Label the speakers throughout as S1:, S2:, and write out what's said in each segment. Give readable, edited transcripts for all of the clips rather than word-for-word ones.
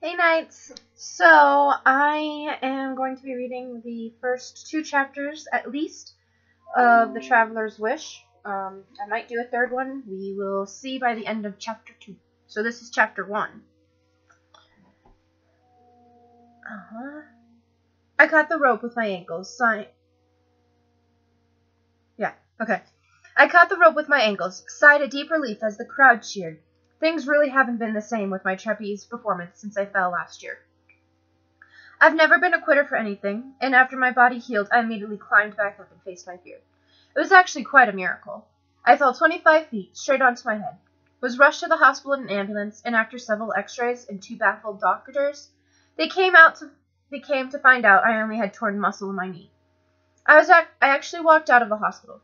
S1: Hey Knights! So, I am going to be reading the first two chapters, at least, of The Traveler's Wish. I might do a third one. We will see by the end of chapter 2. So this is chapter 1. I caught the rope with my ankles. I caught the rope with my ankles, sighed a deep relief as the crowd cheered. Things really haven't been the same with my trapeze performance since I fell last year. I've never been a quitter for anything, and after my body healed, I immediately climbed back up and faced my fear. It was actually quite a miracle. I fell 25 feet, straight onto my head, was rushed to the hospital in an ambulance, and after several x-rays and 2 baffled doctors, they came to find out I only had torn muscle in my knee. I actually walked out of the hospital,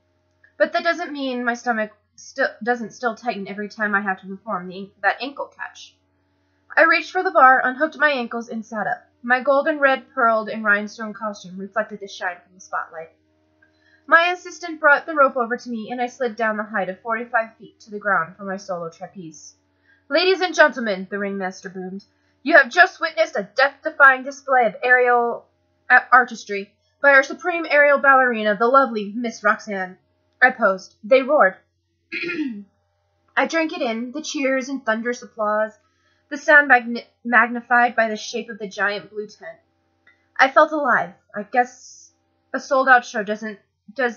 S1: but that doesn't mean my stomach doesn't still tighten every time I have to perform that ankle catch. I reached for the bar, unhooked my ankles, and sat up. My golden red, pearled, and rhinestone costume reflected the shine from the spotlight. My assistant brought the rope over to me, and I slid down the height of 45 feet to the ground for my solo trapeze. "Ladies and gentlemen," the ringmaster boomed, "you have just witnessed a death-defying display of aerial artistry by our supreme aerial ballerina, the lovely Miss Roxanne." I posed. They roared. I drank it in, the cheers and thunderous applause, the sound magnified by the shape of the giant blue tent. I felt alive. I guess a sold-out show does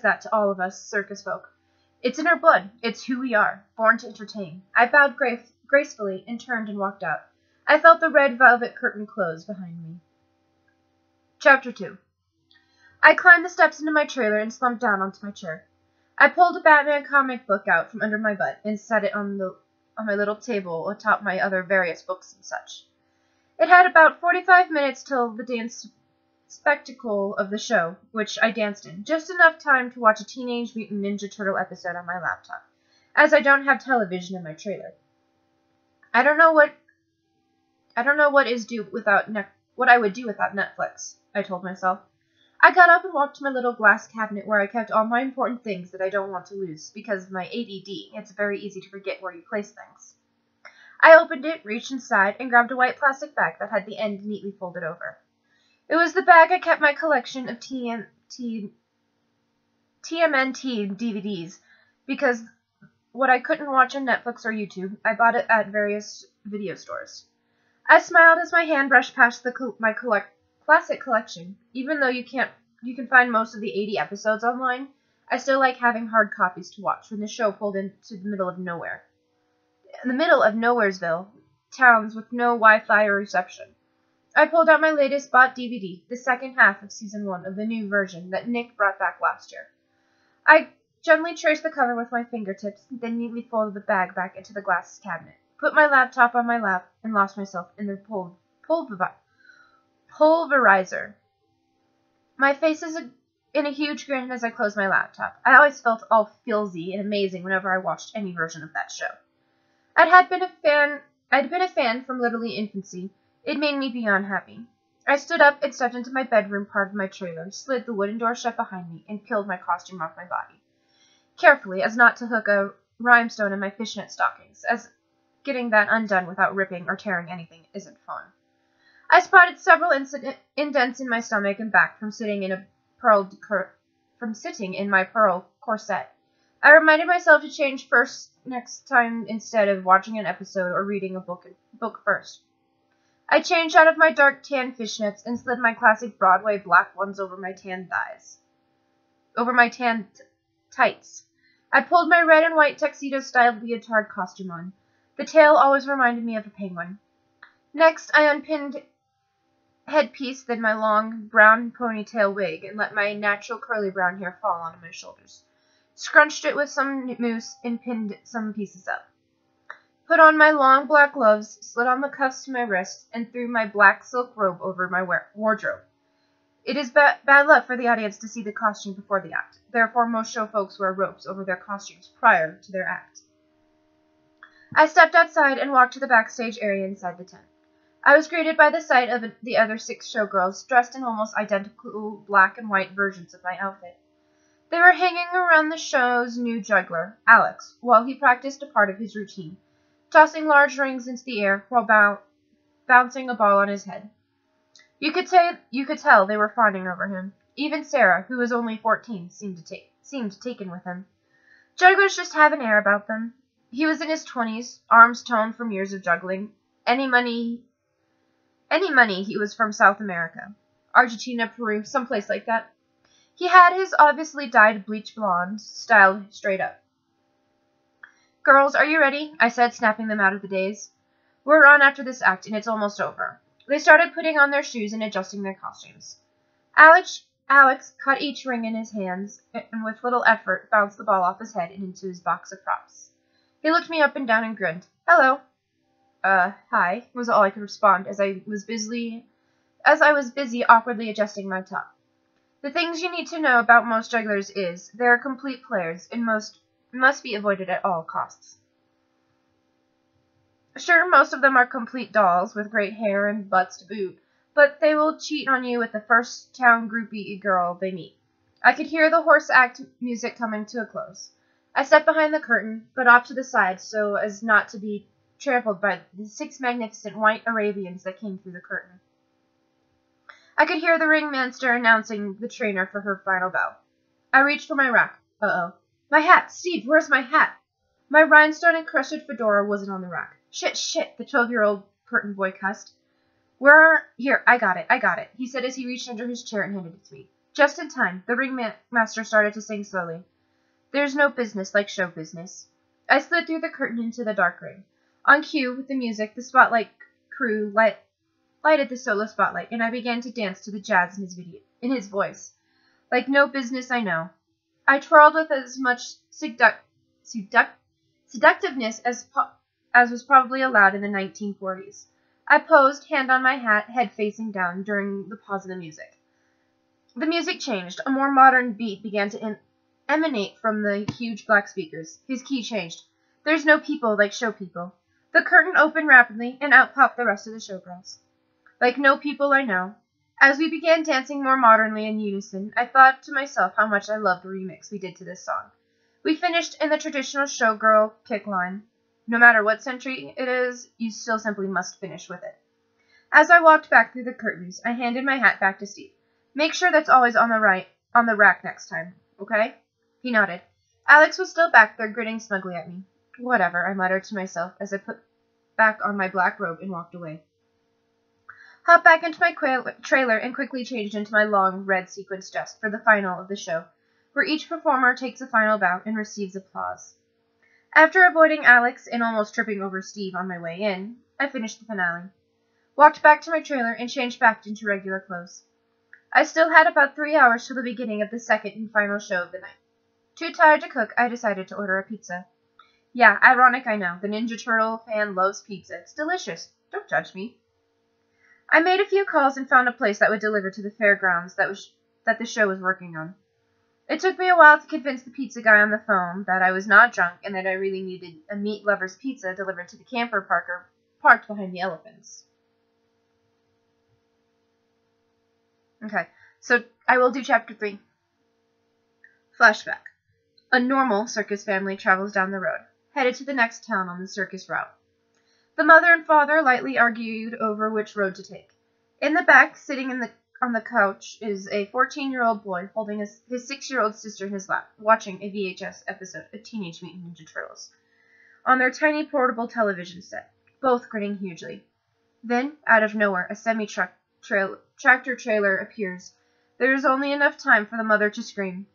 S1: that to all of us circus folk. It's in our blood. It's who we are, born to entertain. I bowed gracefully and turned and walked out. I felt the red velvet curtain close behind me. Chapter 2. I climbed the steps into my trailer and slumped down onto my chair. I pulled a Batman comic book out from under my butt and set it on my little table atop my other various books and such. It had about 45 minutes till the dance spectacle of the show, which I danced in, just enough time to watch a Teenage Mutant Ninja Turtle episode on my laptop, as I don't have television in my trailer. I don't know what I would do without Netflix, I told myself. I got up and walked to my little glass cabinet where I kept all my important things that I don't want to lose. Because of my ADD, it's very easy to forget where you place things. I opened it, reached inside, and grabbed a white plastic bag that had the end neatly folded over. It was the bag I kept my collection of TMNT DVDs, because what I couldn't watch on Netflix or YouTube, I bought it at various video stores. I smiled as my hand brushed past my classic collection. Even though you can find most of the 80 episodes online, I still like having hard copies to watch when the show pulled into the middle of nowhere. In the middle of Nowheresville, towns with no Wi-Fi or reception. I pulled out my latest bought DVD, the second half of season 1 of the new version that Nick brought back last year. I gently traced the cover with my fingertips, then neatly folded the bag back into the glass cabinet, put my laptop on my lap, and lost myself in the pulverizer. My face is in a huge grin as I closed my laptop. I always felt all feelsy and amazing whenever I watched any version of that show. I'd been a fan from literally infancy. It made me beyond happy. I stood up and stepped into my bedroom part of my trailer, slid the wooden door shut behind me, and peeled my costume off my body. Carefully, as not to hook a rhinestone in my fishnet stockings, as getting that undone without ripping or tearing anything isn't fun. I spotted several indents in my stomach and back from sitting in my pearl corset. I reminded myself to change next time instead of watching an episode or reading a book first. I changed out of my dark tan fishnets and slid my classic Broadway black ones over my tan tights. I pulled my red and white tuxedo-styled leotard costume on. The tail always reminded me of a penguin. Next, I unpinned headpiece, then my long brown ponytail wig, and let my natural curly brown hair fall onto my shoulders. Scrunched it with some mousse and pinned some pieces up. Put on my long black gloves, slid on the cuffs to my wrists, and threw my black silk robe over my wardrobe. It is bad luck for the audience to see the costume before the act. Therefore, most show folks wear robes over their costumes prior to their act. I stepped outside and walked to the backstage area inside the tent. I was greeted by the sight of the other 6 showgirls, dressed in almost identical black and white versions of my outfit. They were hanging around the show's new juggler, Alex, while he practiced a part of his routine, tossing large rings into the air while bouncing a ball on his head. You could tell they were fawning over him. Even Sarah, who was only 14, seemed taken with him. Jugglers just have an air about them. He was in his 20s, arms toned from years of juggling. Any money he was from South America. Argentina, Peru, someplace like that. He had his obviously dyed bleach blonde, styled straight up. Girls, are you ready? I said, snapping them out of the daze. We're on after this act, and it's almost over. They started putting on their shoes and adjusting their costumes. Alex caught each ring in his hands, and with little effort bounced the ball off his head and into his box of props. He looked me up and down and grinned. Hello. Hi, was all I could respond as I was busy awkwardly adjusting my top. The things you need to know about most jugglers is they are complete players and must be avoided at all costs. Sure, most of them are complete dolls with great hair and butts to boot, but they will cheat on you with the first town groupie girl they meet. I could hear the horse act music coming to a close. I stepped behind the curtain, but off to the side so as not to be trampled by the 6 magnificent white Arabians that came through the curtain. I could hear the ringmaster announcing the trainer for her final bow. I reached for my rack. Uh-oh. My hat! Steve, where's my hat? My rhinestone-encrusted fedora wasn't on the rack. Shit, the 12-year-old curtain boy cussed. Here, I got it, he said as he reached under his chair and handed it to me. Just in time, the ringmaster started to sing slowly. There's no business like show business. I slid through the curtain into the dark ring. On cue, with the music, the spotlight crew lighted the solo spotlight, and I began to dance to the jazz in his voice. Like no business I know. I twirled with as much seductiveness as was probably allowed in the 1940s. I posed, hand on my hat, head facing down, during the pause of the music. The music changed. A more modern beat began to emanate from the huge black speakers. His key changed. There's no people like show people. The curtain opened rapidly, and out popped the rest of the showgirls. Like no people I know. As we began dancing more modernly in unison, I thought to myself how much I loved the remix we did to this song. We finished in the traditional showgirl kick line. No matter what century it is, you still simply must finish with it. As I walked back through the curtains, I handed my hat back to Steve. Make sure that's always on the rack next time, okay? He nodded. Alex was still back there, grinning smugly at me. Whatever, I muttered to myself as I put back on my black robe and walked away. Hopped back into my trailer and quickly changed into my long red sequins dress for the final of the show, where each performer takes a final bow and receives applause. After avoiding Alex and almost tripping over Steve on my way in, I finished the finale, walked back to my trailer, and changed back into regular clothes. I still had about 3 hours till the beginning of the second and final show of the night. Too tired to cook, I decided to order a pizza. Yeah, ironic, I know. The Ninja Turtle fan loves pizza. It's delicious. Don't judge me. I made a few calls and found a place that would deliver to the fairgrounds that the show was working on. It took me a while to convince the pizza guy on the phone that I was not drunk and that I really needed a meat lover's pizza delivered to the camper parked behind the elephants. Okay, so I will do chapter 3. Flashback. A normal circus family travels down the road, headed to the next town on the circus route. The mother and father lightly argued over which road to take. In the back, sitting on the couch, is a 14-year-old boy holding his 6-year-old sister in his lap, watching a VHS episode of Teenage Mutant Ninja Turtles on their tiny portable television set, both grinning hugely. Then, out of nowhere, a semi-tractor trailer appears. There is only enough time for the mother to scream.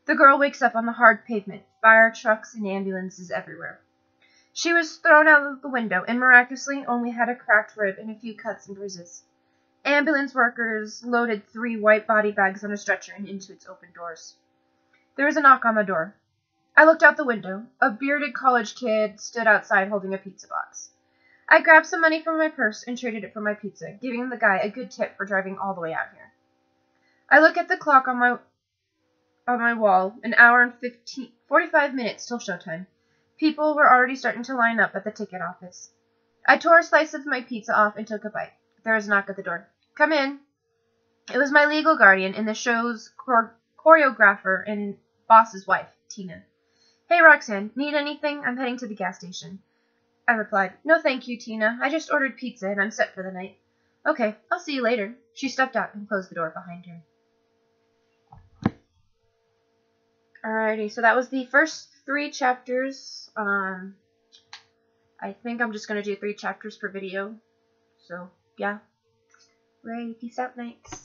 S1: The girl wakes up on the hard pavement, fire trucks and ambulances everywhere. She was thrown out of the window and miraculously only had a cracked rib and a few cuts and bruises. Ambulance workers loaded 3 white body bags on a stretcher and into its open doors. There was a knock on the door. I looked out the window. A bearded college kid stood outside holding a pizza box. I grabbed some money from my purse and traded it for my pizza, giving the guy a good tip for driving all the way out here. I look at the clock on my wall, an hour and 45 minutes till showtime. People were already starting to line up at the ticket office. I tore a slice of my pizza off and took a bite. There was a knock at the door. Come in. It was my legal guardian and the show's choreographer and boss's wife, Tina. Hey, Roxanne, need anything? I'm heading to the gas station. I replied. No thank you, Tina. I just ordered pizza and I'm set for the night. Okay, I'll see you later. She stepped out and closed the door behind her. Alrighty, so that was the first 3 chapters. I think I'm just going to do 3 chapters per video. So, yeah. Ray, peace out, nights.